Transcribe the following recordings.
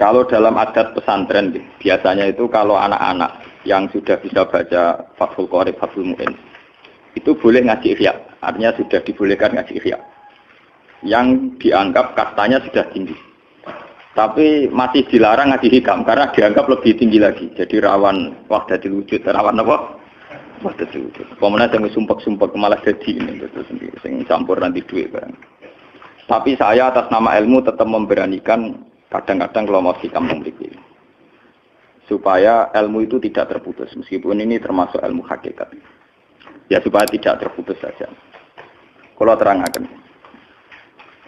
Kalau dalam adat pesantren, biasanya itu kalau anak-anak yang sudah bisa baca Fathul Qorib, Fathul Mu'in, itu boleh ngaji ihya. Artinya sudah dibolehkan ngaji ihya. Yang dianggap kastanya sudah tinggi. Tapi masih dilarang ngaji hikam, karena dianggap lebih tinggi lagi. Jadi rawan wahdatul wujud, rawan apa? Wahdatul wujud. Pemenang yang sumpek-sumpek malah jadi ini, itu sendiri. Yang campur nanti duit barang. Tapi saya atas nama ilmu tetap memberanikan kadang-kadang kalau mau hikam memiliki. Supaya ilmu itu tidak terputus. Meskipun ini termasuk ilmu hakikat. Ya supaya tidak terputus saja. Kalau terangkan.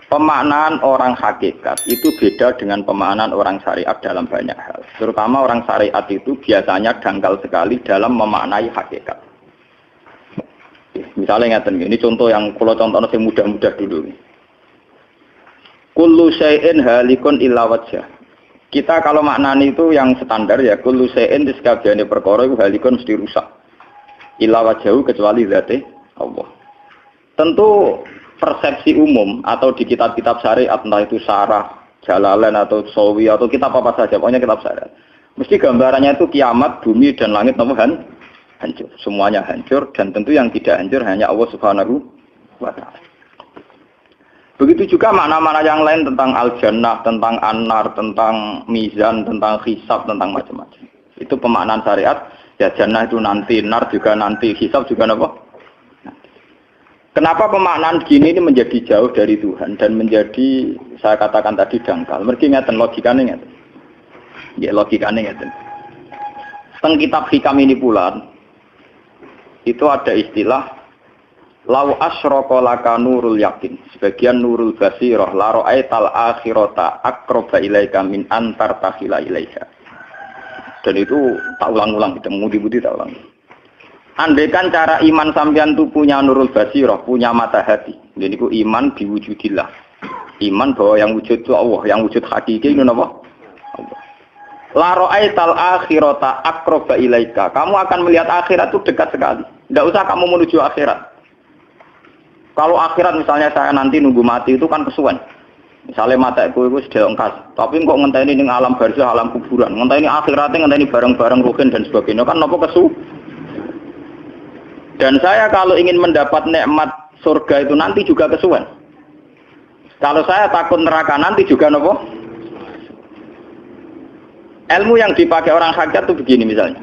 Pemaknaan orang hakikat itu beda dengan pemaknaan orang syariat dalam banyak hal. Terutama orang syariat itu biasanya dangkal sekali dalam memaknai hakikat. Misalnya ini contoh yang kalau contohnya yang mudah-mudah dulu. Kullu syai'in halikun illa wajhah. Kita kalau maknani itu yang standar ya, kullu syai'in di sekabiane perkara itu halikun mesti rusak. Illa wajhahu kecuali zate Allah. Tentu persepsi umum atau di kitab-kitab syariat, entah itu Syarah, Jalalain atau Sawi atau kitab apa saja, pokoknya kitab syariat. Mesti gambarannya itu kiamat, bumi dan langit hancur. Semuanya hancur dan tentu yang tidak hancur hanya Allah Subhanahu wa Ta'ala. Begitu juga makna-makna yang lain tentang al-jannah, tentang an-nar, tentang mizan, tentang hisab, tentang macam-macam. Itu pemaknaan syariat. Ya jannah itu nanti, nar juga nanti, hisab juga apa? Kenapa pemaknaan gini ini menjadi jauh dari Tuhan dan menjadi, saya katakan tadi, dangkal. Mereka ngeten logikanya ngeten. Ya logikanya ngeten. Teng kitab hikam ini pula, itu ada istilah lau asyraka laka nurul yakin, sebagian nurul basirah la ra'aital akhirata aqraba ilaika min antar takhila ilaika. Dan itu tak ulang-ulang, kita mudi-mudi tak ulang. Andaikan cara iman sampean itu punya nurul basirah, punya mata hati. Jadi itu iman diwujudillah. Iman bahwa yang wujud itu Allah, yang wujud hakiki itu apa? Allah. La ra'aital akhirata aqraba ilaika. Kamu akan melihat akhirat itu dekat sekali. Tidak usah kamu menuju akhirat. Kalau akhirat misalnya saya nanti nunggu mati itu kan kesuwen. Misalnya mataku itu sudah engkas, tapi kok ngenteni ning alam barzah, alam kuburan, ngenteni akhiratnya, ngenteni barang-barang ruhin dan sebagainya kan nopo kesu. Dan saya kalau ingin mendapat nikmat surga itu nanti juga kesuwen. Kalau saya takut neraka nanti juga nopo. Ilmu yang dipakai orang hakikat itu begini misalnya.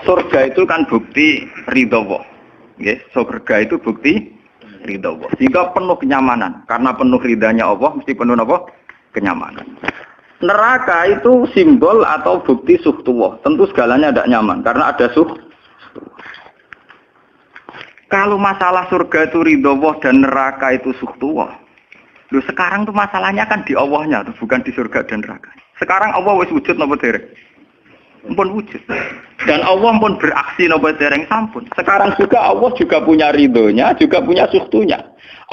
Surga itu kan bukti ridho Allah. Yes, surga itu bukti ridha Allah. Sehingga penuh kenyamanan. Karena penuh ridhanya Allah, mesti penuh apa? Kenyamanan. Neraka itu simbol atau bukti suhtullah. Tentu segalanya tidak nyaman. Karena ada Kalau masalah surga itu ridha Allah dan neraka itu suhtullah. Loh sekarang tuh masalahnya kan di Allahnya, bukan di surga dan neraka. Sekarang Allah wis wujud napa dereng? Pun wujud. Dan Allah pun beraksi napa dereng sampun. Sekarang juga Allah juga punya ridhonya, juga punya suhtunya.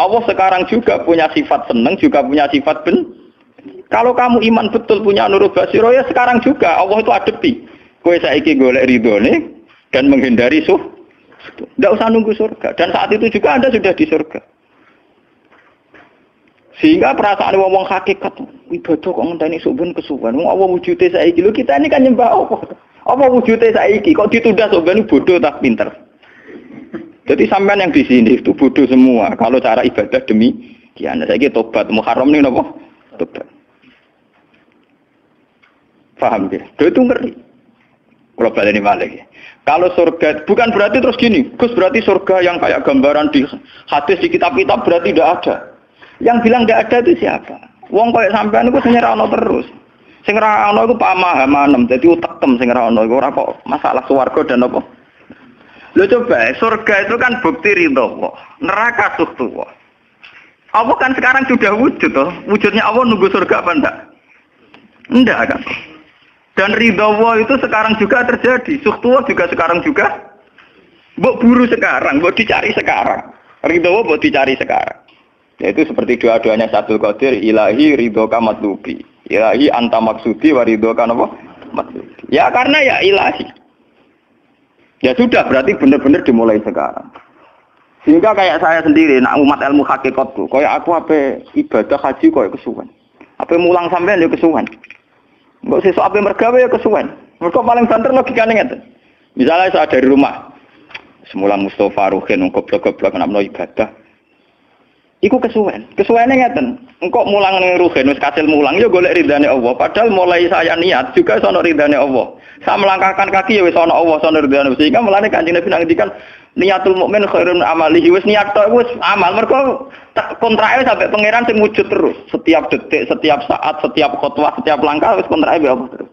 Allah sekarang juga punya sifat seneng, juga punya sifat Kalau kamu iman betul punya nurul basiro ya sekarang juga Allah itu adepi. Kowe saiki golek ridhone dan menghindari Tidak usah nunggu surga. Dan saat itu juga Anda sudah di surga. Sehingga perasaan wong hakikat ibadah kok ngenteni suben kesuwen. Wong Allah wujude saiki lho kita ini kan nyembah apa? Apa wujude saiki kok ditunda suben bodoh tak pinter. Jadi sampean yang di sini itu bodoh semua kalau cara ibadah demikian. Saiki tobat Muharram ning napa? Tobat. Paham ya? Itu ngeri. Kalau baleni malih. Kalau surga bukan berarti terus gini. Gus berarti surga yang kayak gambaran di hadis di kitab-kitab berarti tidak ada. Yang bilang tidak ada itu siapa? Wong koyo sampean iku sing ora ono terus. Sing ora ono iku pamahaman, dadi utekem sing ora ono iku ora kok masalah swarga dan apa. Lho coba, surga itu kan bukti ridho Allah, neraka suhtullah. Allah kan sekarang sudah wujud toh. Wujudnya Allah nunggu surga apa enggak? Enggak kan. Dan ridho Allah itu sekarang juga terjadi, suhtullah juga sekarang juga. Mbok buru sekarang, mbok dicari sekarang. Ridho Allah mbok dicari sekarang. Yaitu seperti doa-doanya Syaikhul Qadir, ilahi ridhoka matlubi, ilahi anta maksudi wa ridhoka apa? Matlubi. Ya karena ya ilahi. Ya sudah berarti benar-benar dimulai sekarang. Sehingga kayak saya sendiri, nak umat ilmu hakikat tuh, kayak aku apa ibadah haji kayak kesuwen. Apa mulang sampean yo kesuwen. Mbok sesuk ape mergawe yo kesuwen. Mergo paling banter logikane ngeten. Misalnya saya dari rumah, semula Mustafa Ruhin goblok-goblok namno ibadah. Iku kesuwen. Kesuwene ngeten. Engko mulang ning Ruhin wis kasil mulang yo golek ridane Allah. Padahal mulai saya niat juga sono ridane Allah. Saya melangkahkan kaki ya wis ana Allah sono ridane. Sehingga mulane Kanjeng Nabi ngendikan niatul mukmin khairun amalihi wis niat tok wis amal mergo kontrake sampai pangeran sing wujud terus. Setiap detik, setiap saat, setiap khotbah, setiap langkah wis kontrake Allah terus.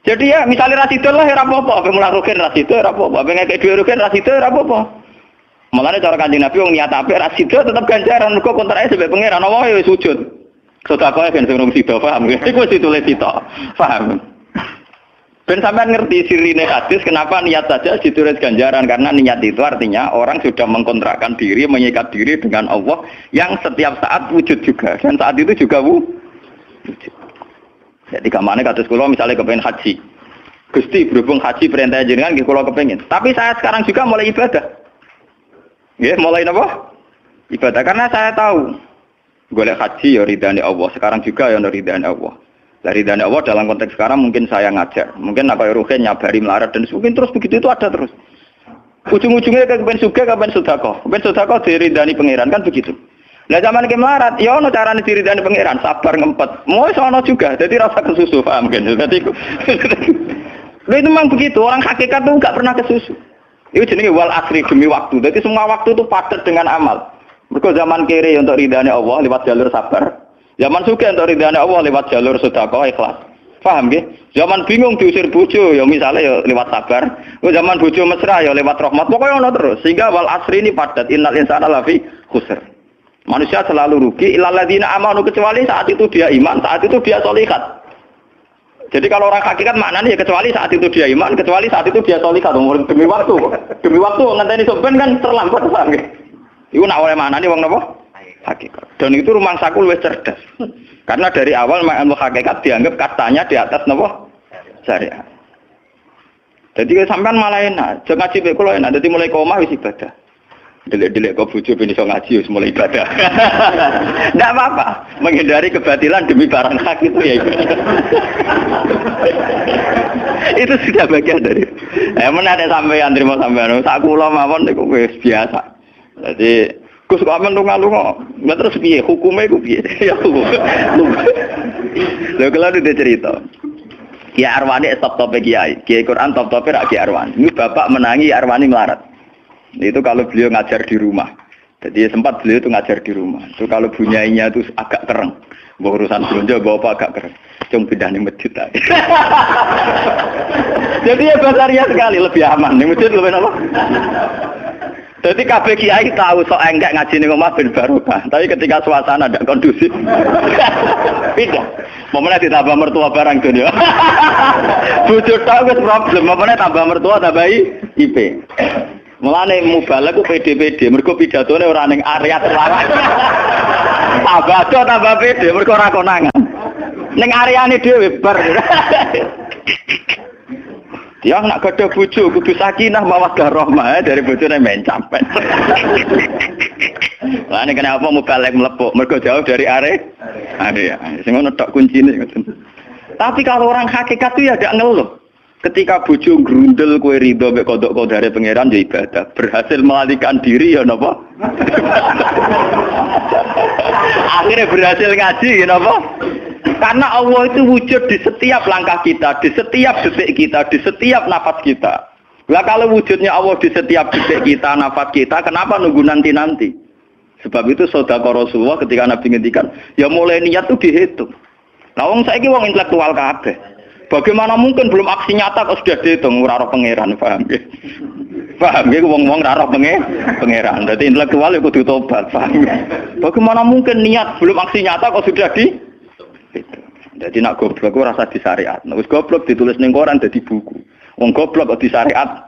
Jadi ya misalnya rasido lah ya apa-apa, apa mulang Ruhin rasido ya apa-apa, apa ngekek dua Ruhin rasido ya apa-apa. Mulane cara Kanjeng Nabi wong niat apik rasido tetep ganjaran mergo kontrake sampai pangeran Allah ya wis wujud. Sedekah ben sing sida paham. Iku wis ditulis sita. Paham. Ben sampean ngerti sirine hadis kenapa niat saja ditulis ganjaran karena niat itu artinya orang sudah mengkontrakkan diri, mengikat diri dengan Allah yang setiap saat wujud juga dan saat itu juga wujud. Jadi kamane kados kula misalnya kepengin haji. Gusti berhubung haji perintah jenengan nggih kula kepengin. Tapi saya sekarang juga mulai ibadah. Nggih, mulai napa? Ibadah karena saya tahu golek haji ya ridane Allah. Sekarang juga ya ridane Allah. Dari ridane Allah dalam konteks sekarang mungkin saya ngajar. Mungkin apa Ruhin nyabari melarat dan mungkin terus begitu itu ada terus. Ujung-ujungnya kepen suga kepen sedekah. Kepen sedekah diridani pangeran kan begitu. Lah zaman ke melarat ya ono carane diridani pangeran, sabar ngempet. Mau sono juga. Jadi rasa kesusu paham kan. Jadi itu memang begitu. Orang hakikat tuh enggak pernah kesusu. Itu jenenge wal asri demi waktu. Jadi semua waktu itu padat dengan amal. Mergo zaman kiri untuk ridane Allah lewat jalur sabar. Zaman sugih untuk ridane Allah lewat jalur sedekah ikhlas. Paham nggih? Zaman bingung diusir bojo ya misalnya ya lewat sabar. Zaman bojo mesra ya lewat rahmat. Pokoknya ono terus. Sehingga wal asri ini padat. Innal insana lafi khusr. Manusia selalu rugi illal ladzina amanu kecuali saat itu dia iman, saat itu dia sholihat. Jadi kalau orang hakikat maknanya ya kecuali saat itu dia iman, kecuali saat itu dia sholihat. Demi waktu. Demi waktu ngenteni sampean kan terlambat paham nggih. Iku nak oleh maknane wong napa? Hakikat. Dan itu rumah sakul wis cerdas. Karena dari awal ilmu hakikat dianggap katanya di atas napa? Syariat. Jadi sampean malah enak, jangan ngaji mek kula enak. Dadi mulai omah wis ibadah. Delek-delek kok bojo ben iso ngaji wis mulai ibadah. Enggak apa-apa, menghindari kebatilan demi barang hak itu ya. Itu sudah bagian dari. Emang ada sampean terima sampean. Sak kula mawon niku wis biasa. Jadi Gus kok amen lunga-lunga. Lah terus piye hukume iku piye? Ya hukum. Lha kalau ada cerita. Kiai Arwani top-tope kiai. Kiai Quran top-tope rak Kiai Arwani. Ini bapak menangi Arwani melarat. Itu kalau beliau ngajar di rumah. Jadi sempat beliau itu ngajar di rumah. Itu kalau bunyainya itu agak kereng. Bawa urusan belanja bawa agak kereng. Cuma pindah di masjid aja. Jadi ya basaria sekali lebih aman. Di masjid lebih apa? Jadi kabeh kiai tahu sok enggak ngaji ning omah ben barokah. Tapi ketika suasana tidak kondusif. Pindah. Momennya ditambah mertua barang dunia. Bojo tok wis problem. Momennya tambah mertua tambah IP. Mulane mubalek ku PD-PD, mergo pidatone ora ning area terlarang. Tambah tambah PD, mergo ora konangan. Ning areane dhewe bar. Dia nak gadah bojo kudu sakinah mawaddah rahmah dari bojone men campet. Lah nek kenapa mubalek mlepuk, mergo jauh dari area. Sing ngono tok kuncine. Tapi kalau orang hakikat itu ya gak ngeluh. Ketika bojo grundel kowe ridho mek kodok-kodare pangeran ya ibadah. Berhasil melalikan diri ya napa? Akhirnya berhasil ngaji ya napa? Karena Allah itu wujud di setiap langkah kita, di setiap detik kita, di setiap nafas kita. Lah kalau wujudnya Allah di setiap detik kita, nafas kita, kenapa nunggu nanti-nanti? Sebab itu sedekah Rasulullah ketika Nabi ngendikan, ya mulai niat itu dihitung. Lah wong saiki wong intelektual kabeh. Bagaimana mungkin belum aksi nyata kok sudah dihitung ora roh pangeran, paham nggih? Paham nggih wong-wong ora roh pangeran. Dadi intelektual ya kudu tobat, paham. Bagaimana mungkin niat belum aksi nyata kok sudah di Jadi nak goblok ora rasa di syariat. Nek wis goblok ditulis ning koran dadi buku. Wong goblok kok di syariat.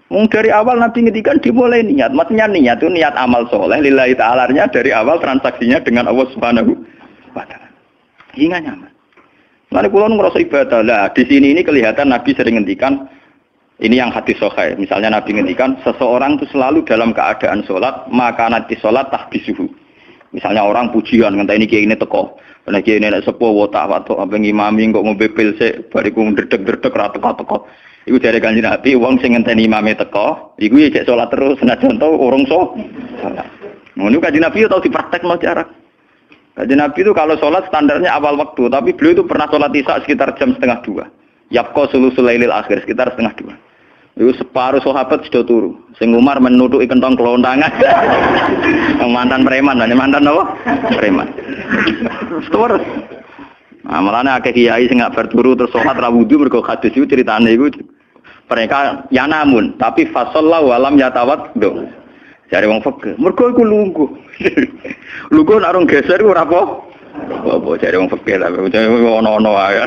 Wong dari awal Nabi ngendikan dimulai niat. Maksudnya niat itu niat amal soleh lillahi ta'ala-nya dari awal transaksinya dengan Allah Subhanahu wa taala. Hingga nyaman. Lalu kula ngrasa ibadah. Lah di sini ini kelihatan Nabi sering ngendikan ini yang hadis sahih. Misalnya Nabi ngendikan seseorang itu selalu dalam keadaan salat, maka nanti salat tahbisuhu. Misalnya orang pujian ngenteni kiai ini teko. Nek kiai ini nek sepuh watak watuk apa ngimami kok ngombe pil sik bariku ndredeg-ndredeg ra teko-teko. Iku jare Kanjeng Nabi wong sing ngenteni imame teko, iku ya cek salat terus senajan to urung salat. Ngono Kanjeng Nabi tau dipraktekno cara. Kanjeng Nabi itu kalau salat standarnya awal waktu, tapi beliau itu pernah salat Isya sekitar jam 1:30. Yapqa sulusul lailil akhir sekitar 1:30. Itu separuh sahabat sudah turu. Sing Umar menutuki kentong kelontangan. Mantan preman, mantan apa? Preman. Terus. Nah, malane akeh kiai sing gak berturu terus salat ra wudu mergo hadis itu ceritane iku. Mereka ya namun, tapi fasallahu alam yatawad. Jare wong fikih, mergo iku lungguh. Lungguh nek arung geser iku ora apa jare wong fikih ta ono-ono wae.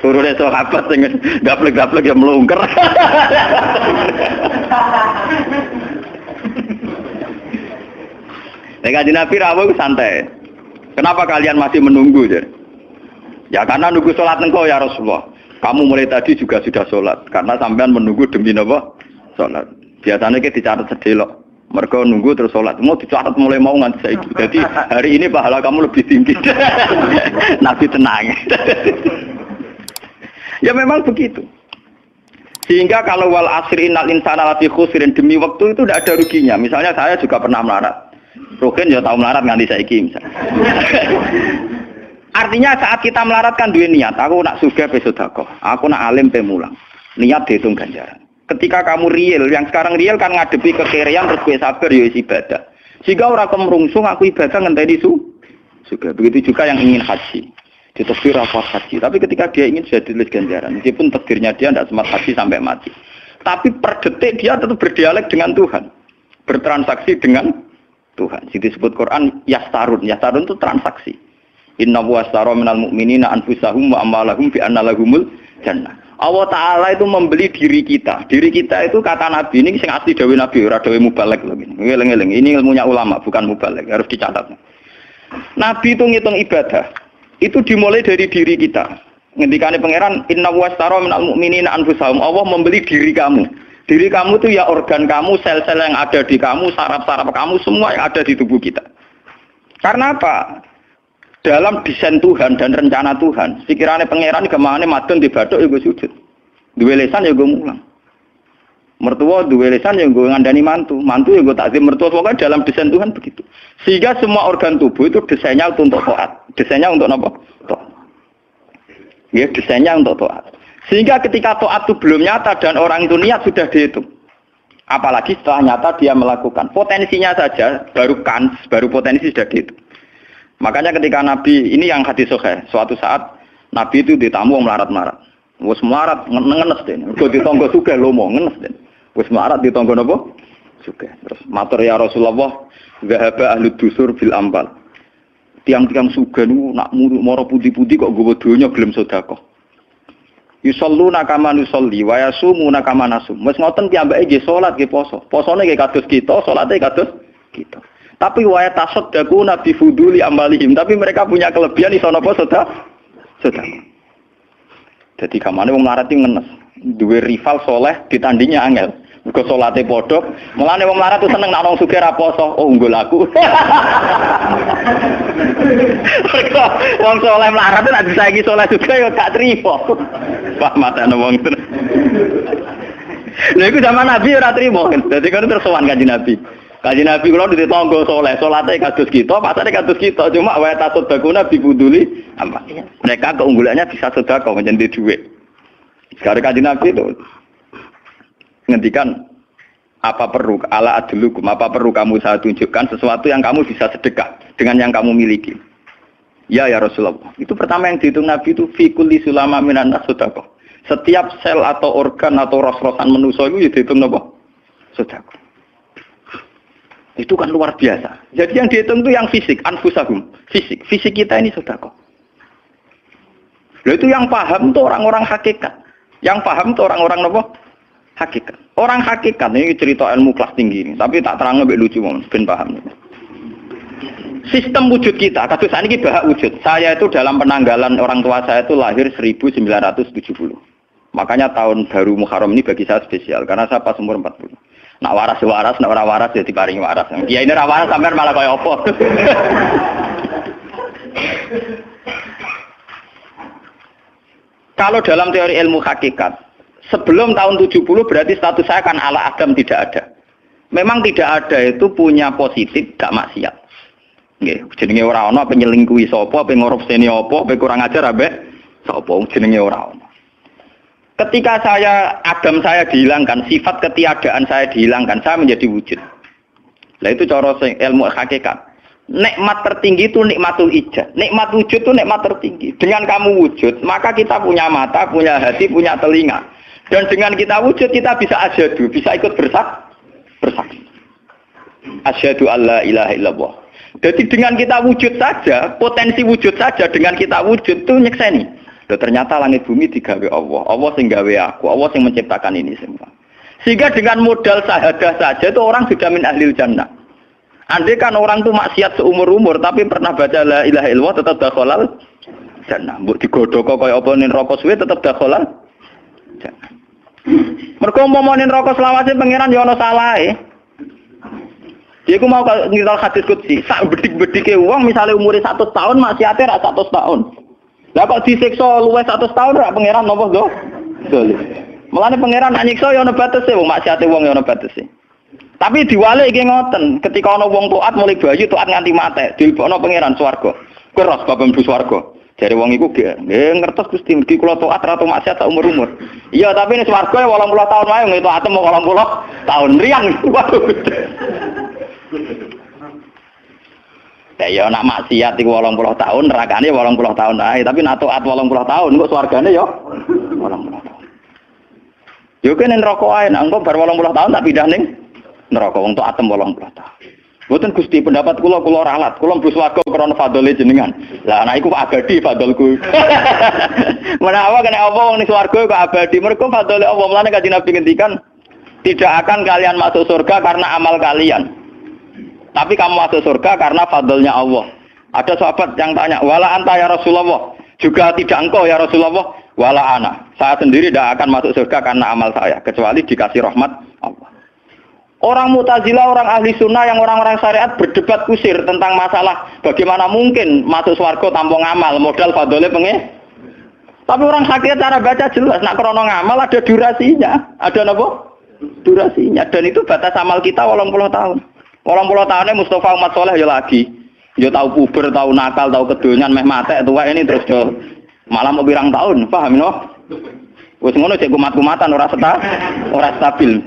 Urune sahabat sing gaplek-gaplek ya mlungker. Nek Kanjeng Nabi rawuh santai. Kenapa kalian masih menunggu ya? Ya karena nunggu salat engkau ya Rasulullah. Kamu mulai tadi juga sudah salat karena sampean menunggu demi napa? Salat. Biasanya kita dicatat sedelok. Mereka nunggu terus sholat. Mau dicatat mulai mau nganti saiki. Jadi hari ini pahala kamu lebih tinggi. Nabi tenang. Ya memang begitu. Sehingga kalau wal asri innal insana lafi khusrin demi waktu itu tidak ada ruginya. Misalnya saya juga pernah melarat. Rugen ya tahu melarat nganti saiki misalnya. Artinya saat kita melarat kan duwe niat. Aku nak sugih pe sedekah. Aku nak alim pe mulang. Niat dihitung ganjaran. Ketika kamu real, yang sekarang real kan ngadepi kekerean terus gue sabar ya ibadah. Jika orang kemrungsung aku ibadah ngenteni juga. Begitu juga yang ingin haji. Ditakdir apa haji. Tapi ketika dia ingin sudah ditulis ganjaran. Meskipun takdirnya dia tidak sempat haji sampai mati. Tapi per detik dia tetap berdialek dengan Tuhan. Bertransaksi dengan Tuhan. Jadi disebut Quran yastarun. Yastarun itu transaksi. Inna washtara minal mu'minina anfusahum wa amwalahum bi anna lahumul jannah. Allah Ta'ala itu membeli diri kita. Diri kita itu kata Nabi ini sing asli dawuh Nabi ora dawuh mubalek lho. Ngeling-eling. Ini ilmunya ulama bukan mubalek, harus dicatat. Nabi itu ngitung ibadah. Itu dimulai dari diri kita. Ngendikane pangeran inna washtara minal mu'minina anfusahum. Allah membeli diri kamu. Diri kamu itu ya organ kamu, sel-sel yang ada di kamu, saraf-saraf kamu semua yang ada di tubuh kita. Karena apa? Dalam desain Tuhan dan rencana Tuhan, pikirannya pangeran kemana madon di bathuk ya gue sujud, duwe lesan ya gue mulang, mertua duwe lesan ya gue ngandani mantu ya gue takzim mertua. Pokoknya dalam desain Tuhan begitu. Sehingga semua organ tubuh itu desainnya untuk taat, desainnya untuk apa? Taat. Ya desainnya untuk taat. Sehingga ketika taat itu belum nyata dan orang itu niat sudah dihitung. Apalagi setelah nyata dia melakukan, potensinya saja baru potensi sudah dihitung. Makanya ketika Nabi, ini yang hadis sahih, suatu saat Nabi itu ditamu melarat-melarat. Wes melarat ngenes deh. Kok ditonggo sugih lomo ngenes deh. Wes melarat ditonggo napa? Sugih. Terus matur ya Rasulullah, zahaba ahli dusur bil ambal. Tiang-tiang sugih niku nak moro putih-putih kok nggawa donya gelem sedekah. Yusalluna kama nusolli wa yasumuna kama nasum. Wes ngoten piyambake nggih salat nggih poso. Posone nggih kados kita, salate kados kita. Tapi wa tasaddaqu nabi fuduli amalihim, tapi mereka punya kelebihan iso napa sedekah. Jadi kamane wong melarat iki ngenes, duwe rival soleh ditandingi angel. Mergo salate padha, mulane wong melarat tuh seneng nek wong sugih ra poso, oh unggul aku. Mergo wong soleh melarat nek disaiki soleh juga ya gak trimo. Wah matane wong tenan. Lha iku zaman Nabi ora trimo kan. Dadi kan terus sowan Kanjeng Nabi. Kanjeng Nabi kula ditonggo saleh, salate kados kita, pasane kados kita, cuma wa tasaddaquna bi buduli apa. Mereka keunggulannya bisa sedekah menjadi duit. Sekarang Kanjeng Nabi itu ngendikan apa perlu ala adlukum, apa perlu kamu saya tunjukkan sesuatu yang kamu bisa sedekah dengan yang kamu miliki. Ya Rasulullah. Itu pertama yang dihitung Nabi itu fi kulli sulama minan nas sedekah. Setiap sel atau organ atau ros-rosan manusia itu dihitung napa? Sedekah. Itu kan luar biasa. Jadi yang dihitung itu yang fisik, anfusahum, fisik. Fisik kita ini sedekah. Lalu itu yang paham itu orang-orang hakikat. Yang paham itu orang-orang apa? Hakikat. Orang hakikat ini cerita ilmu kelas tinggi ini, tapi tak terang lebih lucu ben paham. Sistem wujud kita, kados saniki bahak wujud. Saya itu dalam penanggalan orang tua saya itu lahir 1970. Makanya tahun baru Muharram ini bagi saya spesial karena saya pas umur 40. Nak waras, nak ora waras ya diparingi waras. Kiai ini ora waras sampean malah kaya apa? Kalau dalam teori ilmu hakikat, sebelum tahun 70 berarti status saya kan ala Adam tidak ada. Memang tidak ada itu punya positif gak maksiat. Nggih, jenenge ora ana penyelingkuhi sapa, pe ngorupseni apa, pe kurang ajar ambek sapa jenenge ora ana. Ketika Adam saya dihilangkan, sifat ketiadaan saya dihilangkan, saya menjadi wujud. Nah itu cara ilmu hakikat. Nikmat tertinggi itu nikmatul ijad. Nikmat wujud itu nikmat tertinggi. Dengan kamu wujud, maka kita punya mata, punya hati, punya telinga. Dan dengan kita wujud, kita bisa asyhadu, bisa ikut bersaksi. Asyhadu alla ilaha illallah. Jadi dengan kita wujud saja, potensi wujud saja dengan kita wujud itu nyekseni. Loh, ternyata langit bumi digawe Allah. Allah sing gawe aku, Allah sing menciptakan ini semua. Sehingga dengan modal syahadah saja itu orang sudah min ahlil jannah. Andai kan orang itu maksiat seumur-umur tapi pernah baca la ilaha illallah tetap dakhalal jannah. Mbok digodhok kaya apa ning neraka suwe tetap dakhalal jannah. Mergo umpama ning neraka selawase pangeran ya ana salahe. Dia ku mau ngiral hadis qudsi, sak bedik-bedike wong misale umure 100 tahun maksiate ra 100 tahun. Lah kok disiksa luwih 100 tahun ra pangeran napa do? Dolim. Mulane pangeran nak nyiksa ya ana batese wong maksiate wong ya ana batese. Tapi diwalik iki ngoten, ketika ana wong taat mulai bayi taat nganti mate, dilebokno pangeran swarga. Keras bab mlebu swarga. Jare wong iku nggih ngertos Gusti mergi kula taat ra maksiat sak umur-umur. Iya, tapi ning swarga 80 tahun wae ngene taat 80 tahun riang. Ya nak maksiat iku 80 tahun, nerakane 80 tahun ae, tapi nak taat 80 tahun kok swargane ya 80 tahun. Yo kene neraka ae, nak engko bar 80 tahun tak pindah ning neraka wong taat 80 tahun. Mboten Gusti pendapat kula ralat, kula mlebu swarga krana fadhole jenengan. Lah anak iku abadi fadholku. Menawa kena apa wong ning swarga kok abadi, mergo fadhole Allah. Mulane Kanjeng Nabi ngendikan, tidak akan kalian masuk surga karena amal kalian. Tapi kamu masuk surga karena fadlnya Allah. Ada sahabat yang tanya, wala anta ya Rasulullah. Juga tidak engkau ya Rasulullah. Wala ana. Saya sendiri tidak akan masuk surga karena amal saya. Kecuali dikasih rahmat Allah. Orang Mu'tazilah, orang ahli sunnah yang orang-orang syariat berdebat kusir tentang masalah bagaimana mungkin masuk surga tanpa ngamal. Modal fadlnya Tapi orang hakikat cara baca jelas. Nak krono ngamal ada durasinya. Ada apa? Durasinya. Dan itu batas amal kita 80 tahun. 80 tahunnya Mustafa Umat Soleh ya lagi. Ya tahu puber, tahu nakal, tahu kedonyan, meh mate tua ini terus yo malah mau birang tahun, paham no? Wes ngono cek kumat-kumatan ora stabil.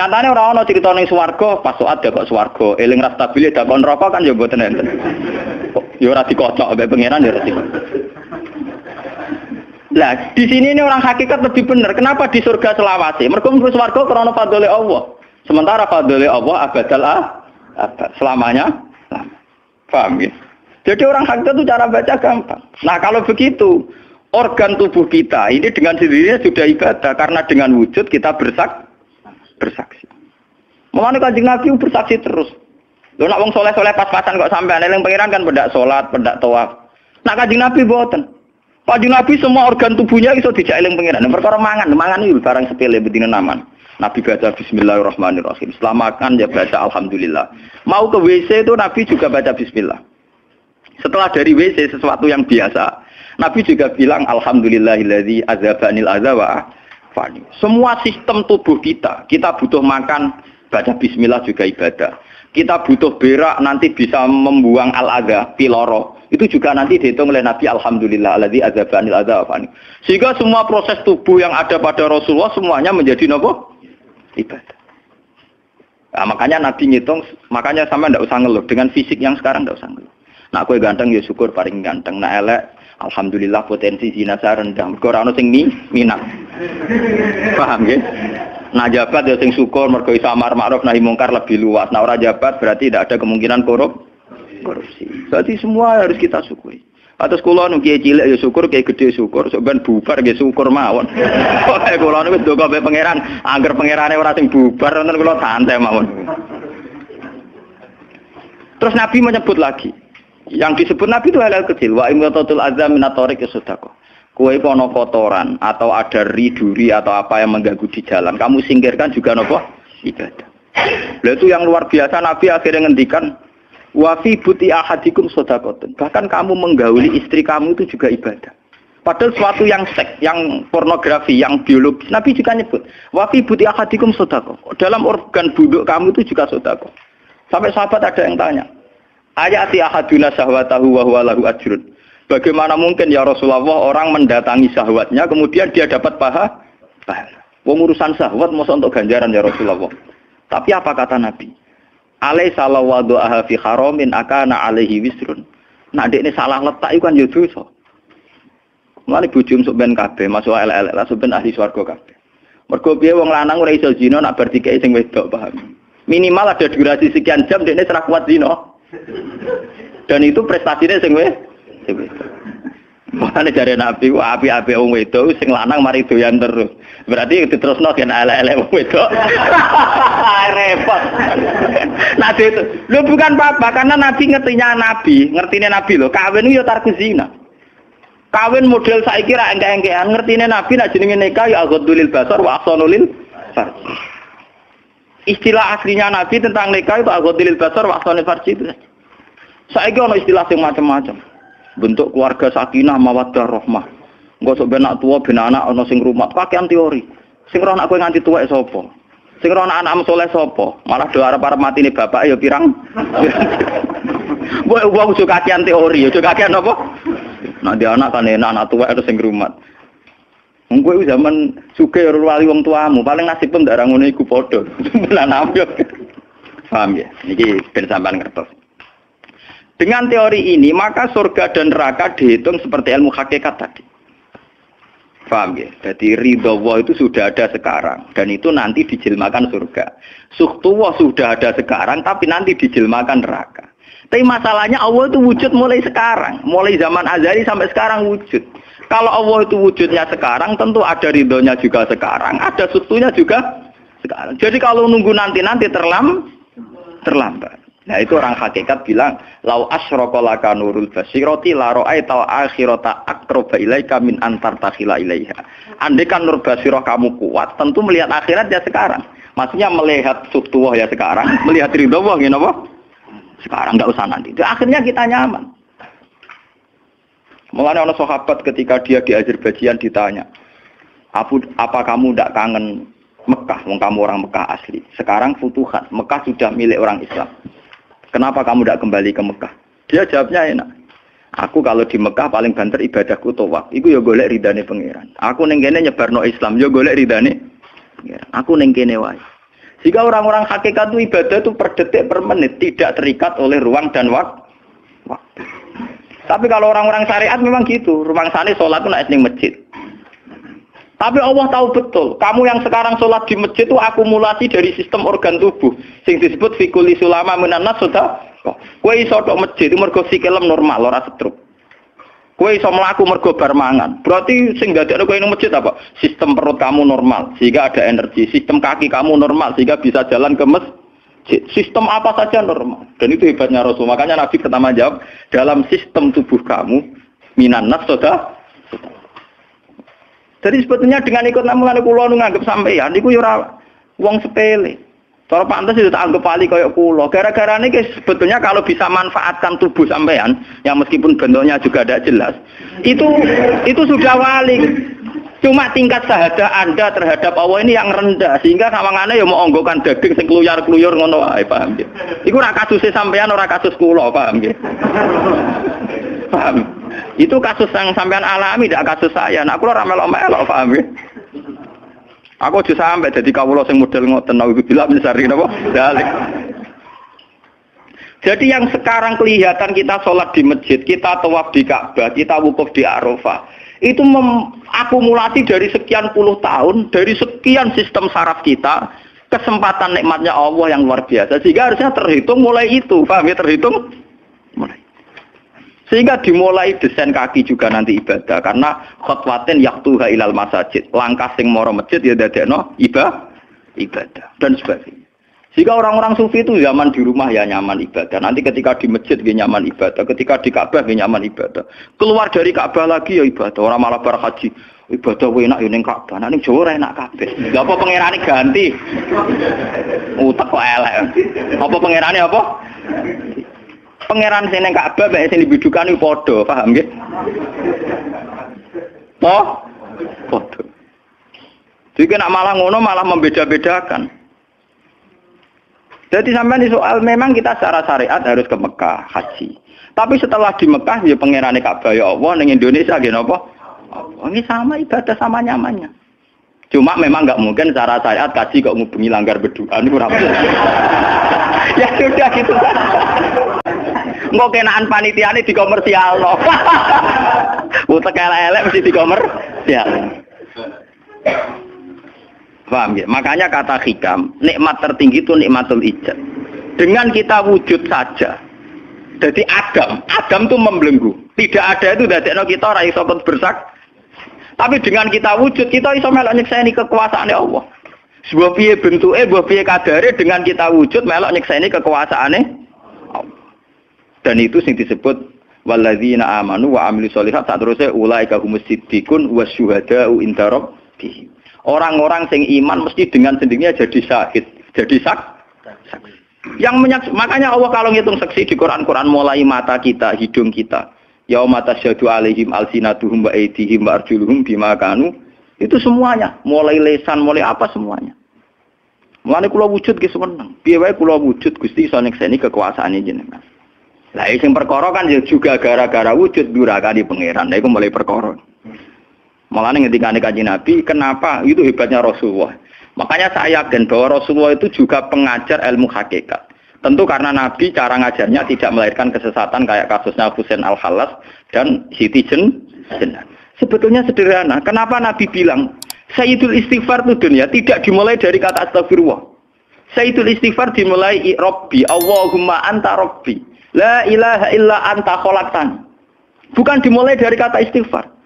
Nyatane ora ana cerita ning swarga, pas saat ya kok swarga, eling ra stabil dak kon neraka kan ya mboten enten. Ya ora dikocok mbek pangeran ya ora dikocok. Lah, di sini ini orang hakikat lebih benar. Kenapa di surga selawase? Mergo mlebu swarga krana fadhole Allah. Sementara fadhole Allah abadal abad, selamanya. Paham ya? Jadi orang hakikat itu cara baca gampang. Nah, kalau begitu, organ tubuh kita ini dengan sendirinya sudah ibadah karena dengan wujud kita bersaksi. Mulane Kanjeng Nabi bersaksi terus. Lho nak wong soleh-soleh pas-pasan kok sampean eling pangeran kan pendak salat, pendak tawaf. Nak Kanjeng Nabi mboten. Kanjeng Nabi semua organ tubuhnya iso dijak eling pangeran. Perkara mangan iki barang sepele bedine naman. Nabi baca bismillahirrahmanirrahim. Setelah makan ya baca alhamdulillah. Mau ke WC itu Nabi juga baca bismillah. Setelah dari WC sesuatu yang biasa, Nabi juga bilang alhamdulillahilladzi azhabanil adza wa afani. Semua sistem tubuh kita butuh makan, baca bismillah juga ibadah. Kita butuh berak nanti bisa membuang al-adza, piloro. Itu juga nanti dihitung oleh Nabi alhamdulillahilladzi azhabanil adza wa afani. Sehingga semua proses tubuh yang ada pada Rasulullah semuanya menjadi nopo? Ibadah. Nah, makanya Nabi ngitung, makanya sama ndak usah ngeluh dengan fisik yang sekarang ndak usah ngeluh. Nak kowe ganteng ya syukur paling ganteng, nak elek alhamdulillah potensi zina saya rendah. Mergo ora ono sing minat. Paham nggih? Nah jabat ya sing syukur mergo iso amar ma'ruf nahi mungkar lebih luas. Nah ora jabat berarti tidak ada kemungkinan korupsi. Jadi semua harus kita syukuri. Atas kula nu kiye cilik ya syukur, kiye gedhe syukur, sok ben bubar nggih syukur mawon. Pokoke kula niku ndonga be pangeran, angger pangerane ora sing bubar wonten kula santai mawon. Terus Nabi menyebut lagi. Yang disebut Nabi itu hal-hal kecil. Wa imatatul azam min at-tariq sedekah. Kue kono kotoran atau ada duri atau apa yang mengganggu di jalan, kamu singkirkan juga nopo ibadah. Lalu itu yang luar biasa, Nabi akhirnya ngendikan wa fi buti ahadikum shadaqatun. Bahkan kamu menggauli istri kamu itu juga ibadah. Padahal suatu yang seks, yang pornografi, yang biologis, Nabi juga nyebut wa fi buti ahadikum shadaqah. Dalam organ buduk kamu itu juga sedekah. Sampai sahabat ada yang tanya, ayati ahaduna syahwatahu wa huwa lahu ajrun. Bagaimana mungkin ya Rasulullah orang mendatangi syahwatnya kemudian dia dapat pahala? Wong urusan syahwat masa untuk ganjaran ya Rasulullah. Tapi apa kata Nabi? Alaisa lawadhu'aha fi haramin akana alaihi wisrun. Nah dekne salah letak iku kan ya dosa. Mulane bojo sok ben kabeh masuk elek-elek lah sok ben ahli swarga kabeh. Mergo piye wong lanang ora iso zina nak bar dikeki sing wedok, paham? Minimal ada durasi sekian jam dekne ora kuat zina. Dan itu prestasinya sing makanya dari Nabi api-api wong wedok sing lanang mari doyan terus. Berarti diterusno gen elek-elek wong wedok. Repot. Nah itu lho bukan apa-apa karena Nabi ngertine Nabi lho, kawin yo tarku zina. Kawin model saiki ra engke-engkean, ngertine Nabi nek jenenge nikah ya aghdulil basar wa ahsanulil farj. Istilah aslinya Nabi tentang nikah itu aghdulil basar wa ahsanul farj itu. Saiki ono istilah sing macam-macam. Bentuk keluarga sakinah mawaddah rahmah. Engko sok ben anak tuwa ben anak ana sing rumat, kakean teori. Sing ora anak kowe nganti tuwek sapa? Sing ora anak saleh sapa? Malah do arep-arep matine bapak ya pirang. Wong sok kakean teori, yo kakean apa? Nek dia anak kan enak anak tuwek ada sing rumat. Wong kowe zaman sugih ora wali wong tuamu, paling nasib pun ndak ra ngono iku padha. Lan ambyok. Paham ya? Niki ben sampean ngertos. Dengan teori ini, maka surga dan neraka dihitung seperti ilmu hakikat tadi. Paham ya? Jadi ridho Allah itu sudah ada sekarang. Dan itu nanti dijelmakan surga. Suhtullah sudah ada sekarang, tapi nanti dijelmakan neraka. Tapi masalahnya Allah itu wujud mulai sekarang. Mulai zaman azali sampai sekarang wujud. Kalau Allah itu wujudnya sekarang, tentu ada ridhonya juga sekarang. Ada suhtunya juga sekarang. Jadi kalau nunggu nanti-nanti terlambat. Nah itu orang hakikat bilang lau asyraka laka nurul basirati la ra'aita akhirata aqraba ilaika min antar takhila ilaiha. Andai kan nur basirah kamu kuat, tentu melihat akhirat ya sekarang. Maksudnya melihat subtuwah ya sekarang, melihat ridho Allah ngene apa? Sekarang enggak usah nanti. Akhirnya kita nyaman. Mulanya orang sahabat ketika dia di Azerbaijan ditanya, apa kamu tidak kangen Mekah? Wong kamu orang Mekah asli. Sekarang futuhat, Mekah sudah milik orang Islam. Kenapa kamu tidak kembali ke Mekah? Dia jawabnya enak. Aku kalau di Mekah paling banter ibadahku tawaf. Iku ya golek ridane pangeran. Aku ning kene nyebarno Islam, ya golek ridane pangeran. Aku ning kene wae. Jika orang-orang hakikat itu ibadah itu per detik per menit, tidak terikat oleh ruang dan waktu. Tapi kalau orang-orang syariat memang gitu. Ruang sana sholat itu naik ning masjid. Tapi Allah tahu betul, kamu yang sekarang sholat di masjid itu akumulasi dari sistem organ tubuh. Sing disebut fikuli sulama minanas sudah. Kue iso tok masjid itu mergo sikilem normal, ora stroke. Kue iso mlaku mergo bar mangan. Berarti sing dadekno kowe ning masjid apa? Sistem perut kamu normal, sehingga ada energi. Sistem kaki kamu normal, sehingga bisa jalan ke masjid. Sistem apa saja normal. Dan itu hebatnya Rasul. Makanya Nabi pertama jawab, dalam sistem tubuh kamu minanas sudah. Jadi sebetulnya dengan ikut namungan kula nganggep sampeyan niku ya ora wong sepele. Cara pantes itu tak anggap pali kaya kula. Gara-gara niki sebetulnya kalau bisa manfaatkan tubuh sampeyan yang meskipun bentuknya juga tidak jelas, itu sudah wali. Cuma tingkat syahadah Anda terhadap Allah ini yang rendah sehingga sawangane ya mau onggokan daging sing kluyar-kluyur ngono wae, paham nggih. Iku ora kasuse sampeyan ora kasus kula, paham nggih. Paham. Itu kasus yang sampean alami, tidak kasus saya. Nah, aku ora melok-melok, paham ya? Aku aja sampai jadi kawula sing model ngoten nawi bila mencari napa? Dalik. Jadi yang sekarang kelihatan kita sholat di masjid, kita tawaf di Ka'bah, kita wukuf di Arafah, itu akumulasi dari sekian puluh tahun, dari sekian sistem saraf kita, kesempatan nikmatnya Allah yang luar biasa. Sehingga harusnya terhitung mulai itu, paham ya? Terhitung mulai. Sehingga dimulai desain kaki juga nanti ibadah karena khotwatin yaktuha ilal masajid, langkah sing moro masjid ya dadekno ibadah dan sebagainya. Jika orang-orang sufi itu zaman di rumah ya nyaman ibadah, nanti ketika di masjid dia nyaman ibadah, ketika di Ka'bah dia nyaman ibadah, keluar dari Ka'bah lagi ya ibadah. Orang malah bar haji ibadah enak ya ning Ka'bah, ning Jawa enak kabeh. Lha apa pangerane ganti? Utek kok elek. Apa pangerane apa? Pangeran sing ning Ka'bah mek sing dibidukani padha, paham nggih? Padha. Jadi nak malah ngono malah membeda-bedakan. Jadi sampai di soal memang kita secara syariat harus ke Mekah haji. Tapi setelah di Mekah ya pangerane Ka'bah ya Allah ning Indonesia nggih napa? Ini sama ibadah sama nyamannya. Cuma memang enggak mungkin secara syariat kaji kok ngubungi langgar berdoa niku ora mungkin. Ya sudah gitu. Engko kenaan panitiane dikomersialno. Utek elek mesti dikomersial. Paham ya? Makanya kata hikam, nikmat tertinggi itu nikmatul ijab. Dengan kita wujud saja. Jadi Adam itu membelenggu. Tidak ada itu dadekno kita ora iso bersak. Tapi dengan kita wujud, kita iso melok nyekseni kekuasaane Allah. Sebuah piye bentuke, sebuah piye kadare dengan kita wujud melok nyekseni kekuasaane Allah. Dan itu sing disebut walladzina amanu wa amilus sholihat saterusé ulaika humus siddiqun wasyuhada'u inda rabbihim. Orang-orang sing iman mesti dengan sendirinya jadi syahid, jadi saksi. Makanya Allah kalau ngitung saksi di Quran mulai mata kita, hidung kita, yauma tasyhadu alaihim alsinatuhum wa aydihim wa arjuluhum bima kanu, itu semuanya, mulai lesan, mulai apa semuanya. Mulane kula wujud ki seneng. Piye wae kula wujud Gusti iso nyekseni kekuasaane jenengan. Lah sing perkara kan ya juga gara-gara wujud durakane pangeran. Lha iku mulai perkara. Malah ketika Kanjeng Nabi, kenapa itu hebatnya Rasulullah. Makanya saya yakin bahwa Rasulullah itu juga pengajar ilmu hakikat. Tentu karena Nabi cara ngajarnya tidak melahirkan kesesatan kayak kasusnya Husain Al-Khallas dan Siti Jenar. Sebetulnya sederhana. Kenapa Nabi bilang Sayyidul Istighfar itu dunia tidak dimulai dari kata astagfirullah. Sayyidul Istighfar dimulai Rabbi, Allahumma anta Rabbi, la ilaha illa anta khalaqtani. Bukan dimulai dari kata istighfar.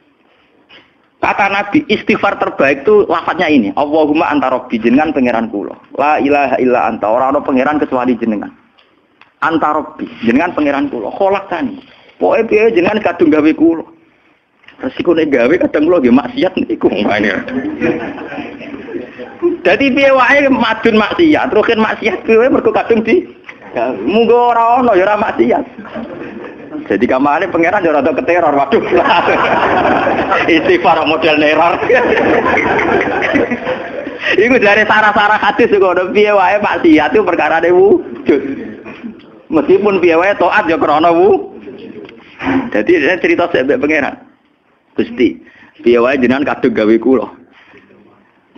Kata Nabi, istighfar terbaik itu lafadznya ini. Allahumma anta rabbi, jenengan pangeran kula. La ilaha illa anta, ora ana pangeran kecuali jenengan. Anta rabbi, jenengan pangeran kula. Kholaqtani. Pokoke piye jenengan kadung gawe kula. Resikone gawe kadang kula nggih maksiat niku. Dadi piye wae madun maksiat, rukin maksiat piye mergo kadung di munggo ora ana ya ora maksiat. Jadi kamane pangeran yo rada keteror, waduh. Istighfar model neror. Iku dari sarah-sarah hadis kok piye wae maksiat itu perkarane wujud. Meskipun piye wae taat yo krana Jadi cerita sebab pangeran. Gusti, piye wae jenengan kadung gawe kula.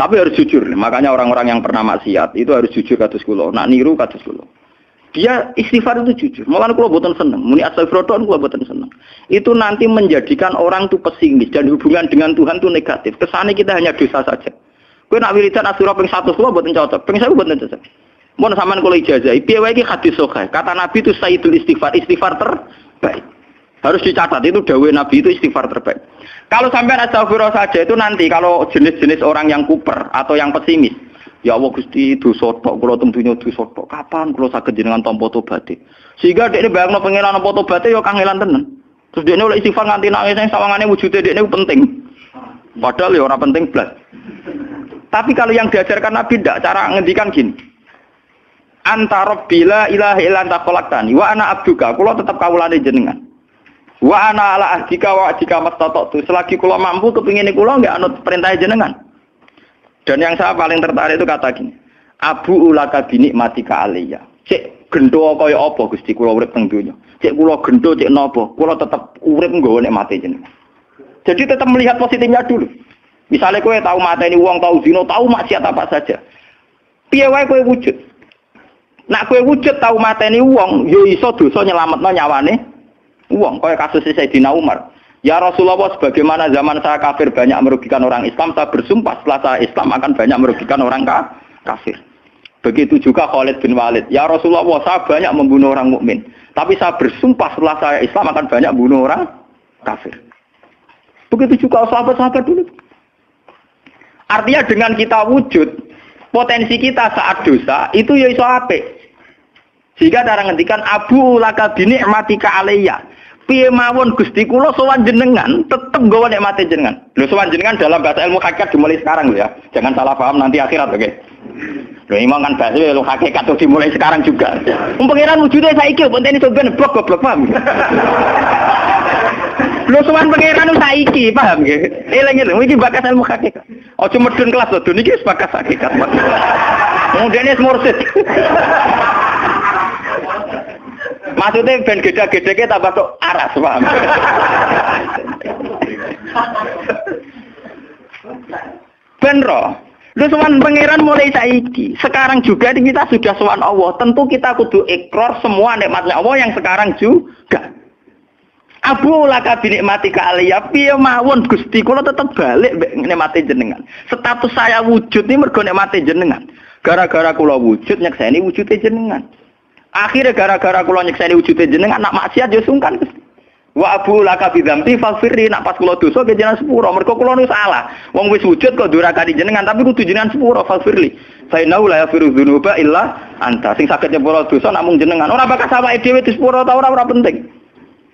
Tapi harus jujur. Makanya orang-orang yang pernah maksiat itu harus jujur kados kula. Nak niru kados kula. Dia istighfar itu jujur. Malah kalau boten seneng, muni astagfirullah kalau boten seneng. Itu nanti menjadikan orang itu pesimis dan hubungan dengan Tuhan itu negatif. Kesannya kita hanya dosa saja. Kowe nak wiridan asura ping 100 kula boten cocok, ping 1000 boten cocok. Mun sampean kula ijazah, piye wae iki hadis sahih. Kata Nabi itu sayyidul istighfar, istighfar terbaik. Harus dicatat itu dawuh Nabi itu istighfar terbaik. Kalau sampean astagfirullah saja itu nanti kalau jenis-jenis orang yang kuper atau yang pesimis, ya Allah Gusti dosa tok kula tentunya dosa tok. Kapan kula saged jenengan tampa tobaté? Sehingga dekne bayangno pengenan tampa tobaté ya kangelan tenan. Terus dekne oleh istighfar nganti nangis sing sawangane wujude dekne penting. Padahal ya ora penting blas. Tapi kalau yang diajarkan Nabi ndak, cara ngendikan gini. Anta rabbi la ilaha illa anta khalaqtani wa ana abduka, kula tetep kawulane jenengan. Wa ana ala ahdika wa ahdika mastata'tu. Selagi kula mampu kepingine kula nggak anut perintah jenengan. Dan yang saya paling tertarik itu kata gini, Abu ulaka binikmatika aliyya. Cek gendo kaya apa Gusti kula urip teng donya. Cek kula gendo cek napa, kula tetep urip nggawa nikmate jenengan. Jadi tetap melihat positifnya dulu. Misalnya kowe tahu mateni wong, tahu zina, tahu maksiat apa saja. Piye wae kowe wujud. Nak kowe wujud tahu mateni wong, ya iso dosa nyelametno nyawane wong. Kaya kasus Sayyidina Umar. Ya Rasulullah, sebagaimana zaman saya kafir banyak merugikan orang Islam, saya bersumpah setelah saya Islam akan banyak merugikan orang kafir. Begitu juga Khalid bin Walid. Ya Rasulullah, saya banyak membunuh orang mukmin, tapi saya bersumpah setelah saya Islam akan banyak membunuh orang kafir. Begitu juga sahabat-sahabat dulu. Artinya dengan kita wujud, Potensi kita saat dosa itu ya iso apik. Jika cara ngendikan abu laka bi ni'matika alayya. Piye mawon Gusti kula sowan jenengan tetep nggawa nikmate jenengan. Lho sowan jenengan dalam bahasa ilmu hakikat dimulai sekarang lho ya. Jangan salah paham nanti akhirat oke. Lho imam kan bahasa ilmu hakikat tuh dimulai sekarang juga. Pengiran wujudnya saiki pontene sampeyan goblok paham. Lho sowan pengiran saiki paham nggih. Eling-eling iki bakas ilmu hakikat. Aja medun kelas lho niki wis bakas hakikat. Mudene mursid. Maksudnya ben gede-gedeke tambah tok aras, paham? Ben roh. Lu sowan pangeran mulai saiki. Sekarang juga kita sudah sowan Allah. Tentu kita kudu ikrar semua nikmatnya Allah yang sekarang juga. Abu laka bi nikmatika alayya piye mawon Gusti kula tetep balik nikmate jenengan. Status saya wujud ini mergo nikmate jenengan. Gara-gara kula wujud nyekseni wujude jenengan. Akhirnya gara-gara kula nyekseni wujude jenengan nak maksiat ya sungkan Gusti. Wa abu laka bi dzambi faghfirli nak pas kula dosa ke jenengan sepuro mergo kula nu salah. Wong wis wujud kok durakani jenengan tapi kudu jenengan sepuro faghfirli. Fa innahu la yaghfiru dzunuba illa anta. Sing saged nyepuro dosa namung jenengan. Ora bakal awake dhewe disepuro ta ora penting.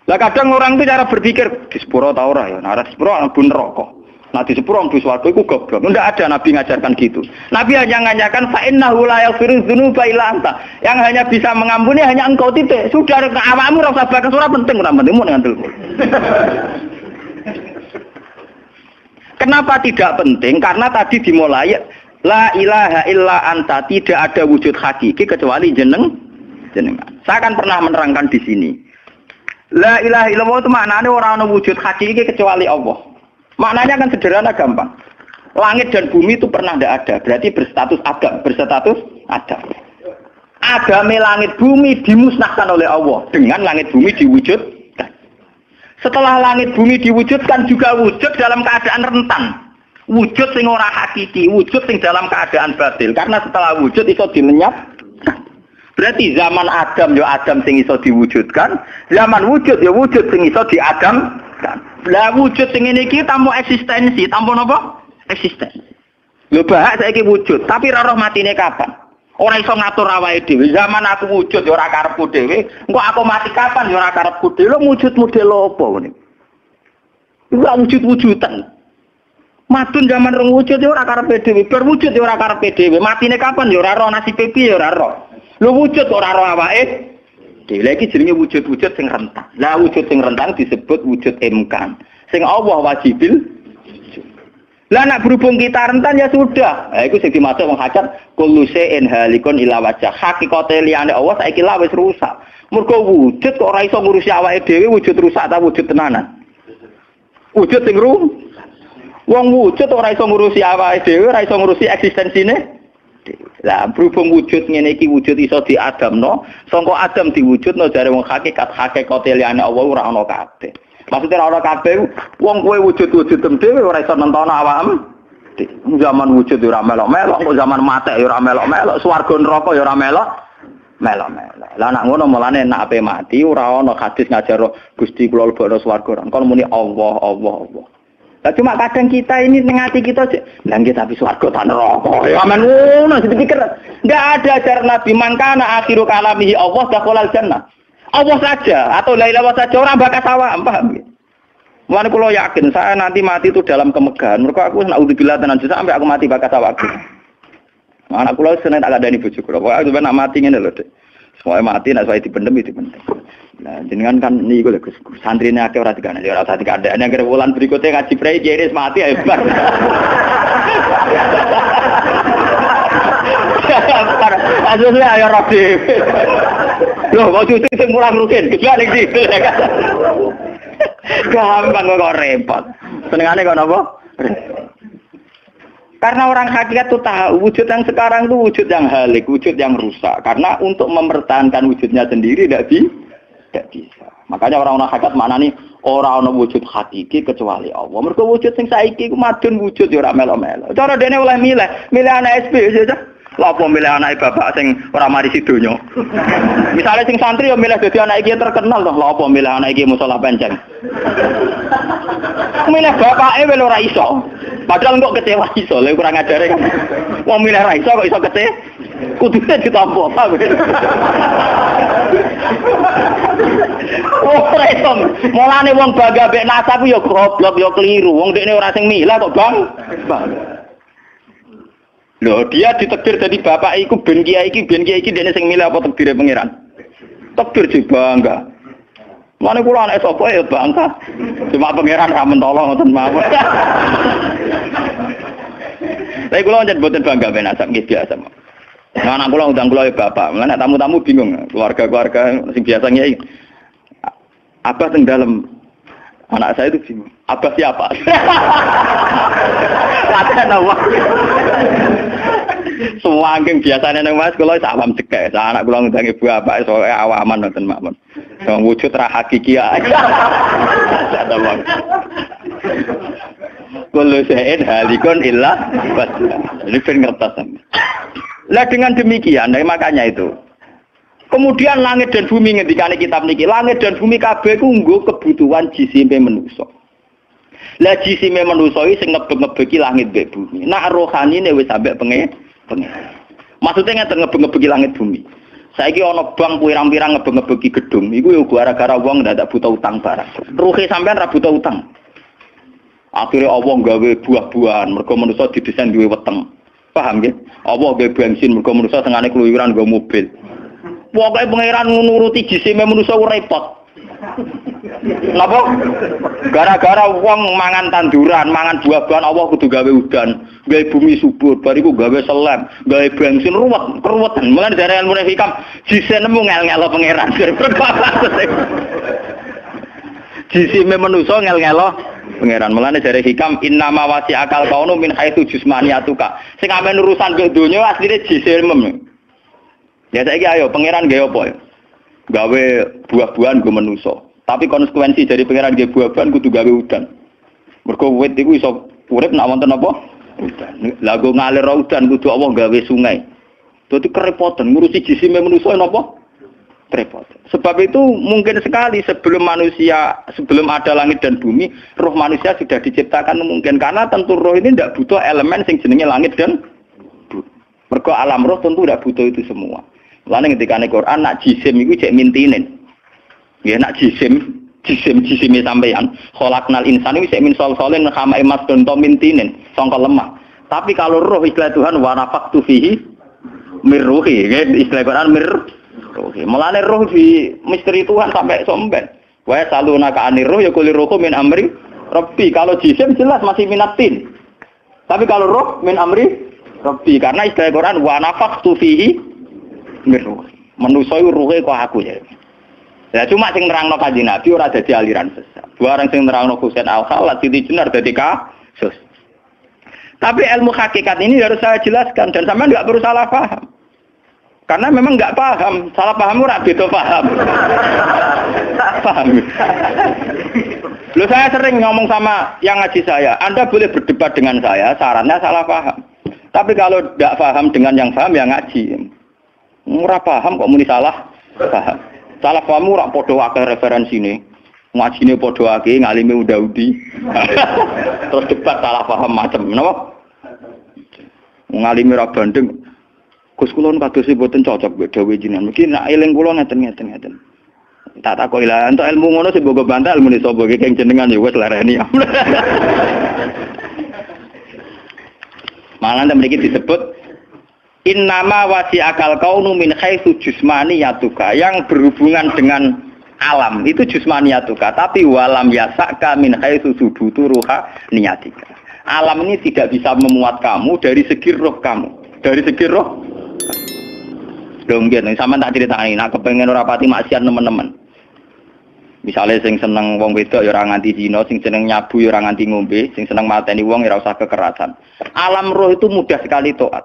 Lah kadang orang itu cara berpikir disepuro ta ora ya. Nah disepuro mlebu neraka. Nah disepuro mlebu swarga iku goblok. Enggak ada nabi ngajarkan gitu. Nabi hanya ngajarkan fa innahu la yaghfiru dzunuba illa anta. Yang hanya bisa mengampuni hanya engkau titik. Sudah awakmu ora usah bakas ora penting mun dengan ilmu. Kenapa tidak penting? Karena tadi dimulai la ilaha illa anta, tidak ada wujud hakiki kecuali jenengan. Saya akan pernah menerangkan di sini. La ilaha illallah itu maknanya orang ana wujud hakiki kecuali Allah. Maknanya kan sederhana gampang. Langit dan bumi itu pernah tidak ada. Berarti berstatus Adam. Agame langit bumi dimusnahkan oleh Allah dengan langit bumi diwujudkan. Setelah langit bumi diwujudkan juga wujud dalam keadaan rentan. Wujud sing ora hakiki, wujud sing dalam keadaan batil. Karena setelah wujud iso dilenyapkan. Berarti zaman Adam ya Adam sing iso diwujudkan, zaman wujud ya wujud sing iso diadamkan. Lah wujud sing ngene iki tanpa eksistensi, tanpa napa? Eksistensi. Lho bahak saiki wujud, tapi ora roh matine kapan? Ora iso ngatur awake dhewe. Zaman aku wujud ya ora karepku dhewe, engko aku mati kapan ya ora karepku dhewe. Lho wujud model apa ngene? Iku ora wujud-wujudan. Madun zaman rong wujud ya ora karepe dhewe, berwujud ya ora karepe dhewe. Matine kapan ya ora roh, nasibe piye ya ora roh. Lho wujud ora roh awake. Dhewe iki jenenge wujud-wujud sing rentang. Lah wujud sing rentang disebut wujud imkan. Sing Allah wajibil. Lah nek berhubung kita rentan ya sudah. Lah iku sing dimaksud wong hajat kullu shay'in halikun ila wajh. Hakikate liyane Allah saiki lah wis rusak. Mergo wujud kok ora iso ngurusi awake dhewe wujud rusak ta wujud tenanan. Wujud sing rusak. Wong wujud ora iso ngurusi awake dhewe, ora iso ngurusi eksistensine. Lah berhubung wujud ngene iki wujud iso diadamno, sangka Adam diwujudno jare wong hakikate liyane Allah ora ana kabeh. Maksudnya ora ana kabeh wong kowe wujud-wujud dhewe ora iso nentono awakmu. Zaman wujud ora melok-melok, kok zaman mate ya ora melok-melok, swarga neraka ya ora melok-melok. Lah nek ngono mulane nek ape mati ora ana hadis ngajar Gusti kula lebokno swarga. Kon muni Allah. Lah cuma kadang kita ini ngati kita lah nggih tapi swarga ta neraka. Ya amen ngono dipikir. Enggak ada ajaran Nabi mangkana akhiru kalamihi Allah dakhalal jannah. Allah saja atau la ilaha saja orang bakas awak, paham nggih? Mulane kula yakin saya nanti mati itu dalam kemegahan. Mergo aku naudzubillah tenan sampai aku mati bakas awak. Anak kula seneng tak ladani bojo kula. Pokoke aku nak mati ngene lho, Dik. Semua mati nek saya dipendem itu penting. Nah, jenengan kan niku lho Gus. Santrine akeh ora dikandani, ora usah dikandani. Yang bulan berikutnya ngaji prei kiris mati hebat. Asline ayo rapi. Loh, kok cucu sing mulang rugen, gejala iki. Gampang kok repot. Senengane kok napa? Karena orang hakikat itu tahu wujud yang sekarang itu wujud yang halik, wujud yang rusak. Karena untuk mempertahankan wujudnya sendiri tidak bisa. Makanya orang-orang hakikat mana nih orang-orang wujud hakiki kecuali Allah. Mereka wujud yang saiki itu madun wujud ya ora melo-melo. Cara dene oleh milih anak SP saja. Lha apa milih anake bapak sing ora mari sidonya. Misale sing santri yo milih dadi anake iki terkenal toh, lha apa milih anake iki musala penceng. Milih bapake wel ora iso. Padahal kok kecewa iso, lha kurang ajare kan. Wong milih ra iso kok iso kecewa. Kudune ditampa, Pak. Oh, resom. Mulane wong bangga mbek nasab yo goblok yo keliru. Wong dekne ora sing milah kok, Bang. Loh, dia ditakdir jadi bapak iku ben kiai iki dene sing milih apa takdire pangeran. Takdir sih bangga. Mane kula anak sapa ya bangga. Cuma pangeran ra mentolo ngoten mawon. Tapi kula njen boten bangga ben asap nggih biasa. Nah, anak kula undang kula ya bapak. Mane tamu-tamu bingung, keluarga-keluarga sing biasa kiai. Abah teng dalem. Anak saya itu bingung. Abah siapa? Latihan apa? Semua angking biasanya nang Mas kula awam cekek. Anak kula ngundang ibu bapak soalé awaman nonton makmun. Wong wujud ra hakiki ae. Kullu syai'in halikun illa wajhah. Ini ben ngertos. Lah dengan demikian, makanya itu. Kemudian langit dan bumi ngendikane kitab niki, langit dan bumi kabeh ku nggo kebutuhan jisime manusa. Lah jisime manusa iki sing ngebeg-ngebeki langit mbek bumi. Nak rohanine wis sampe pengen. Maksudnya ngeten ngebeg-ngebeki langit bumi. Saiki ana bank pirang-pirang ngebeg-ngebeki gedung, iku yo gara-gara wong ndak butuh utang barang. Ruhe sampean ra butuh utang. Akhirnya Allah gawe buah-buahan, mergo manusa didesain duwe weteng. Paham nggih? Allah gawe bensin mergo manusa tengane keluyuran nggo mobil. Pokoke pangeran nuruti jisime manusa repot. Napa? Gara-gara wong mangan tanduran, mangan buah-buahan Allah kudu gawe udan, gawe bumi subur, bariku gawe selam, gawe bensin ruwetan. Mulane dari ilmu hikam jisine nemu ngel-ngelo pangeran. Jisime manusa ngel-ngelo pangeran. Mulane dari hikam innama wasi akal kaunu min haitsu jusmaniyatuka. Sing amen urusan ke donya asline jisime. Ya saiki ayo pangeran gawe apa ya? Gawe buah-buahan go manusa. Tapi konsekuensi dari pangeran gawe buah-buahan kudu gawe udan. Mergo wit iku iso urip nek wonten apa? Udan. Lah go ngalir udan kudu Allah gawe sungai. Dadi kerepotan ngurusi jisime manusa napa? Repot. Sebab itu mungkin sekali sebelum ada langit dan bumi, roh manusia sudah diciptakan mungkin karena tentu roh ini tidak butuh elemen sing jenenge langit dan bumi. Mergo alam roh tentu tidak butuh itu semua. Mulane ketika ning Quran nak jisim iku cek mintinen. Ya nak jisim sampean. Khalaqnal insana cek min salsalin khama'in masdun to mintinen, sangka lemah. Tapi kalau roh istilah Tuhan wa nafaqtu fihi mir ruhi, istilah Quran mir ruhi. Mulane roh di misteri Tuhan sampai somben. Wa salunaka anir ruh ya kulir ruhu min amri rabbi. Kalau jisim jelas masih minatin. Tapi kalau roh min amri rabbi karena istilah Quran wa nafaqtu fihi miruh. Manusa iku ruhe kok aku ya. Ya cuma sing nerangno Kanjeng Nabi ora dadi aliran sesat. Barang sing nerangno Husain Al-Khalal Siti Jenar dadi kasus. Tapi ilmu hakikat ini harus saya jelaskan dan sampean enggak perlu salah paham. Karena memang enggak paham, salah paham ora beda paham. Paham. Loh saya sering ngomong sama yang ngaji saya, Anda boleh berdebat dengan saya, sarannya salah paham. Tapi kalau tidak paham dengan yang paham ya ngaji. Ora paham kok muni salah paham. Salah paham ora padha akeh referensine. Ngajine padha akeh ngalime unda-udi. Terus debat salah paham macam napa? Ngalime ra bandeng. Gus kula kados mboten cocok mbek dawuh jenengan. Mungkin nek eling kula ngeten. Tak takoki lah entuk ilmu ngono sing mbok bantah ilmu sapa iki keng jenengan ya wis lareni. Malah mriki disebut innama wasi akal kaunu min haitsu jusmaniyatuka, yang berhubungan dengan alam itu jusmaniyatuka, tapi walam yasaka min haitsu subutu ruha niyatika. Alam ini tidak bisa memuat kamu dari segi roh kamu. Dari segi roh. Dong nggih, sampean tak critani, nek kepengin ora pati maksiat teman-teman. Misalnya sing seneng wong wedok ya ora nganti zina, sing seneng nyabu ya ora nganti ngombe, sing seneng mateni wong ya ora usah kekerasan. Alam roh itu mudah sekali taat.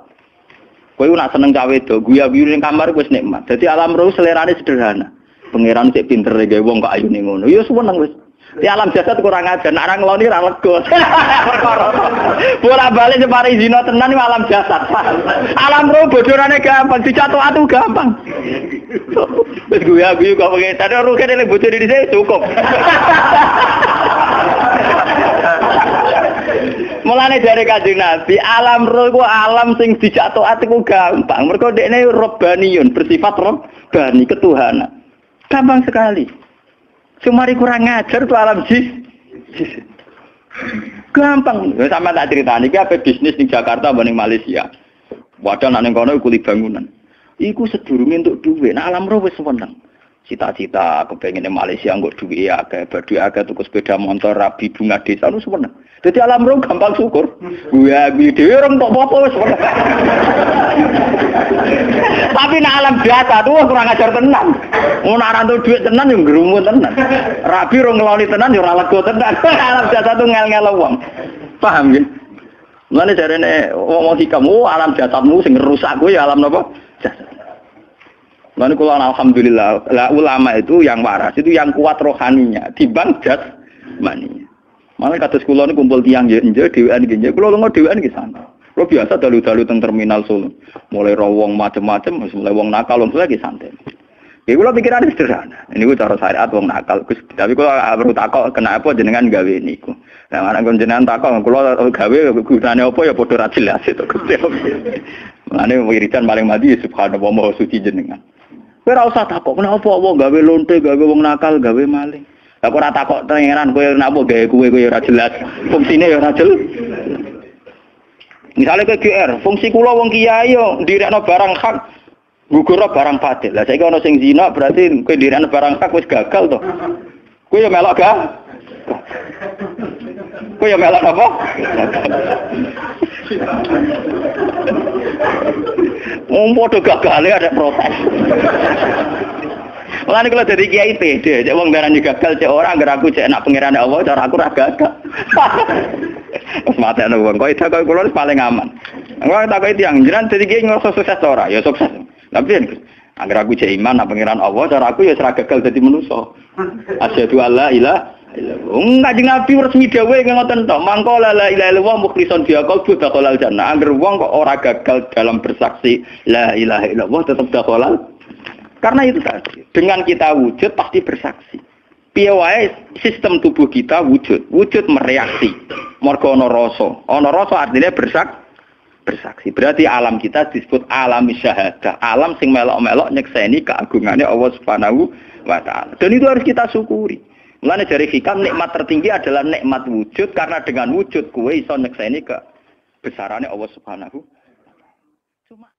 Kowe nak seneng cawe wedok, guyu-guyu ning kamar wis nikmat. Dadi alam roh selerane sederhana. Pangeran sik pinter gawe wong kok ayune ngono. Ya seneng wis. Di alam jasad kurang ajar, nak orang ngeloni ra lega. Bola-balik separi zina tenan iki alam jasad. Alam roh bojorane gampang, dicatu atu gampang. Wis guyu kok pengen tadi roh kene bojor dhisik cukup. Mulane dari Kanjeng Nabi, alam roh iku alam sing dijatuh ati ku gampang. Mergo dekne robbaniyun, bersifat robbani, ketuhanan. Gampang sekali. Sumari kurang ngajar tuh alam jis. Gampang. Sama tak critani iki ape bisnis ning Jakarta apa ning Malaysia. Wadah nek ning kono kuli bangunan. Iku sedurunge entuk dhuwit. Nah alam roh wis seneng. Cita-cita kepengin ning Malaysia nggo dhuwit akeh, badhe akeh tuku sepeda motor, rabi bunga desa lu seneng. Dadi alam roh gampang syukur. Gue dhewe ora entuk apa-apa wis seneng. Tapi nek alam biasa tuh kurang ajar tenan. Mun ora entuk dhuwit tenan yo ngrumun tenan. Rabi ora ngeloni tenan yo ora lega tenan. Alam biasa tuh ngel-ngel wong. Paham nggih? Mulane jarene wong hikamu alam jasadmu sing rusak kuwi alam napa? Jasad. Lalu kalau alhamdulillah, ulama itu yang waras, itu yang kuat rohaninya, dibanding jasmaninya. Malah kata sekolah ini kumpul tiang jenje, dewan jenje, kalau lo dewan di sana. Lo biasa dalu-dalu teng terminal Solo, mulai rawong macam-macam, mulai wong nakal, wong lagi santai. Ya kalau pikiran sederhana, ini gue cara syariat wong nakal, tapi kalau perlu takok kenapa jenengan gawe niku. Nah, anak jenengan takok, kalau gawe gunane apa ya bodoh jelas itu. Mulane wiridan paling mati subhanallah maha suci jenengan. Kowe ora usah takok kenapa wong gawe lonte, gawe wong nakal, gawe maling. Lah kok ora takok pangeran kowe napa gawe kowe ora jelas. Fungsine ya ora jelas. Misale ke GR, fungsi kula wong kiai yo ndirekno barang hak, gugurno barang batil. Lah saiki ana sing zina berarti kowe ndirekno barang hak wis gagal to. Kowe yo melok gak? Kowe yo melok apa? Padha gagale ada protes. Mulane kalau dari kiai pede, cek wong darani gagal cek ora anggar aku cek nak pangerane Allah cara aku ra gagal. Wes matene wong kok itu kula paling aman. Engko tak kok tiyang jenengan dadi kiai ngrasa sukses ora? Ya sukses. Tapi anggar aku cek iman nak pangeran Allah cara aku ya ora gagal dadi manusa. Asyhadu alla ilaha Kanjeng Nabi resmi dawuh ngoten tok. Mangko la ilaha illallah mukhlishon biha qalbu dakhalal jannah. Angger wong kok ora gagal dalam bersaksi la ilaha illallah tetap dakhalal. Karena itu tadi, dengan kita wujud pasti bersaksi. Piye wae sistem tubuh kita wujud mereaksi. Mergo ana rasa. Ana rasa artinya bersaksi. Berarti alam kita disebut alam syahadah. Alam sing melok-melok nyekseni keagungane Allah Subhanahu wa taala. Dan itu harus kita syukuri. Mulane dari hikam nikmat tertinggi adalah nikmat wujud karena dengan wujud kowe iso nyekseni kebesarannya Allah Subhanahu. Cuma